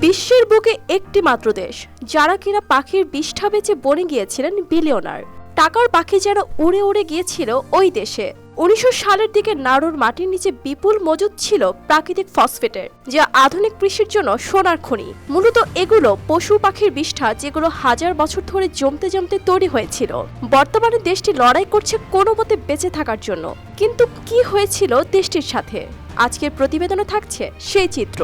বিশ্বের বুকে একটি মাত্র দেশ যারা কিনা পাখির বিষ্ঠা বেচে বনে গিয়েছিলেন বিলিয়নার। টাকার পাখি যারা উড়ে উড়ে গিয়েছিল ওই দেশে। 1900 সালের দিকে নাড়ুর মাটির নিচে বিপুল মজুদ ছিল প্রাকৃতিক ফসফেটের, যা আধুনিক কৃষির জন্য সোনার খনি। মূলত এগুলো পশু পাখির বিষ্ঠা, যেগুলো হাজার বছর ধরে জমতে জমতে তৈরি হয়েছিল। বর্তমানে দেশটি লড়াই করছে কোনো মতে বেঁচে থাকার জন্য। কিন্তু কি হয়েছিল দেশটির সাথে? আজকের প্রতিবেদনে থাকছে সেই চিত্র।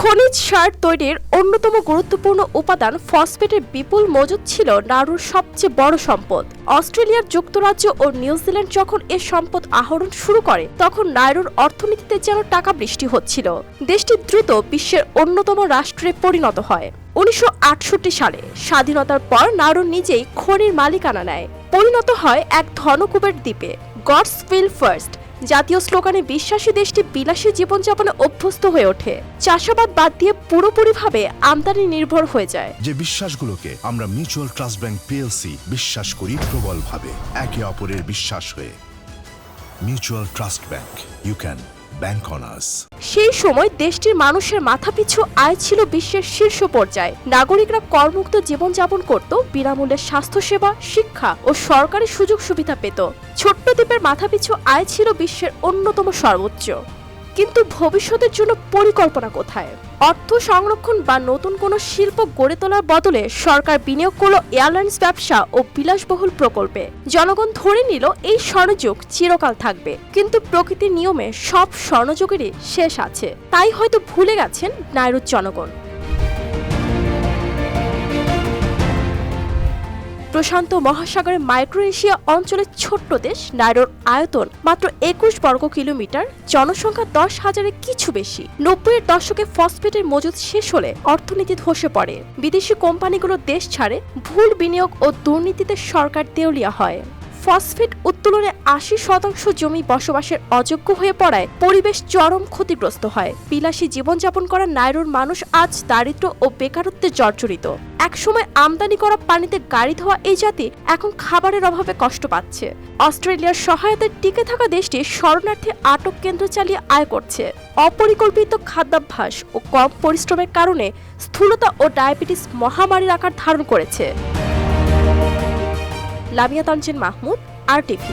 খনিজ সার তৈরির অন্যতম গুরুত্বপূর্ণ উপাদান ফসফেটের বিপুল মজুদ ছিল নাড়ুর সবচেয়ে বড় সম্পদ। অস্ট্রেলিয়া, যুক্তরাজ্য ও নিউজিল্যান্ড যখন এ সম্পদ আহরণ শুরু করে, তখন নাড়ুর অর্থনীতিতে যেন টাকা বৃষ্টি হচ্ছিল। দেশটি দ্রুত বিশ্বের অন্যতম রাষ্ট্রে পরিণত হয়। 1968 সালে স্বাধীনতার পর নাড়ু নিজেই খনির মালিকানা নেয়, পরিণত হয় এক ধনকুবের দ্বীপে। গডস উইল ফার্স্ট জাতীয় স্লোগানে বিশ্বাসী দেশটি বিলাসী জীবনযাপনে অভ্যস্ত হয়ে ওঠে। চাষাবাদ বাদ দিয়ে পুরোপুরিভাবে আমদানি নির্ভর হয়ে যায়। যে বিশ্বাসগুলোকে আমরা মিউচুয়াল ট্রাস্ট ব্যাংক পিএলসি বিশ্বাস করি প্রবলভাবে, একে অপরের বিশ্বাস হয়ে। Mutual trust bank, you can bank on us. সেই সময় দেশটির মানুষের মাথাপিছু আয় ছিল বিশ্বের শীর্ষ পর্যায়ে। নাগরিকরা করমুক্ত জীবনযাপন করত, বিনামূল্যে স্বাস্থ্যসেবা, শিক্ষা ও সরকারি সুযোগ সুবিধা পেত। ছোট্ট দ্বীপের মাথাপিছু আয় ছিল বিশ্বের অন্যতম সর্বোচ্চ। কিন্তু ভবিষ্যতের জন্য পরিকল্পনা কোথায়? অর্থ সংরক্ষণ বা নতুন কোনো শিল্প গড়ে তোলার বদলে সরকার বিনিয়োগ করল এয়ারলাইন্স ব্যবসা ও বিলাসবহুল প্রকল্পে। জনগণ ধরে নিল এই স্বর্ণযুগ চিরকাল থাকবে। কিন্তু প্রকৃতির নিয়মে সব স্বর্ণযুগেরই শেষ আছে। তাই হয়তো ভুলে গেছেন নাড়ুর জনগণ। প্রশান্ত মহাসাগরের মাইক্রোনেশিয়া অঞ্চলের ছোট্ট দেশ নাড়ুর আয়তন মাত্র 21 বর্গ কিলোমিটার, জনসংখ্যা 10,000-এর কিছু বেশি। 90-এর দশকে ফসফেটের মজুদ শেষ হলে অর্থনীতি ধসে পড়ে। বিদেশি কোম্পানিগুলো দেশ ছাড়ে, ভুল বিনিয়োগ ও দুর্নীতিতে সরকার দেউলিয়া হয়। ফসফেট উত্তোলনে 80% জমি বসবাসের অযোগ্য হয়ে পড়ায় পরিবেশ চরম ক্ষতিগ্রস্ত হয়। বিলাসী জীবনযাপন করা নাড়ুর মানুষ আজ দারিদ্র্য ও বেকারত্বে জর্জরিত। একসময় আমদানি করা পানিতে গাড়ি ধোয়া এই জাতি এখন খাবারের অভাবে কষ্ট পাচ্ছে। অস্ট্রেলিয়ার সহায়তায় টিকে থাকা দেশটি শরণার্থী আটক কেন্দ্র চালিয়ে আয় করছে। অপরিকল্পিত খাদ্যাভ্যাস ও কম পরিশ্রমের কারণে স্থূলতা ও ডায়াবেটিস মহামারীর আকার ধারণ করেছে। লামিয়া তানজিন মাহমুদ, RTV।